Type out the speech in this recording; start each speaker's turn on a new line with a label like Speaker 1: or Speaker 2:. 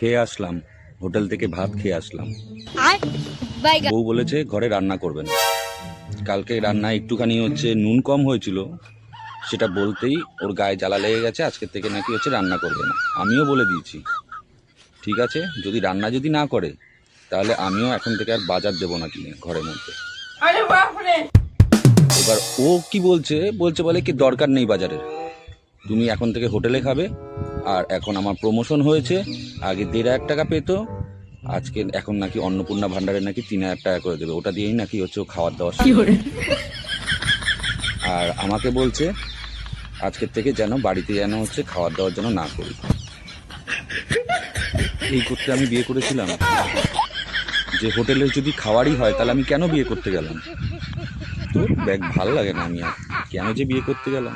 Speaker 1: খেয়ে আসলাম, হোটেল থেকে ভাত খেয়ে আসলাম। বউ বলেছে ঘরে রান্না করবেন। কালকে রান্না একটুখানি হচ্ছে নুন কম হয়েছিল, সেটা বলতেই ওর গায়ে জ্বালা লেগে গেছে। আজকের থেকে নাকি হচ্ছে রান্না করবে না। আমিও বলে দিয়েছি ঠিক আছে, যদি রান্না যদি না করে তাহলে আমিও এখন থেকে আর বাজার দেবো না কিনে ঘরের মধ্যে। এবার ও কি বলছে বলে কি দরকার নেই বাজারের, তুমি এখন থেকে হোটেলে খাবে। আর এখন আমার প্রমোশন হয়েছে, আগে 1,500 টাকা পেতো, আজকে এখন নাকি অন্নপূর্ণা ভান্ডারে নাকি 3,000 টাকা করে দেবে, ওটা দিয়েই নাকি হচ্ছে ও খাওয়ার দাওয়ার শুরু। আর আমাকে বলছে আজকের থেকে যেন বাড়িতে যেন হচ্ছে খাওয়ার দাওয়ার যেন না করি। এই করতে আমি বিয়ে করেছিলাম? যে হোটেলে যদি খাওয়ারই হয় তাহলে আমি কেন বিয়ে করতে গেলাম? তো ভাল লাগে না, আমি আর কেন যে বিয়ে করতে গেলাম।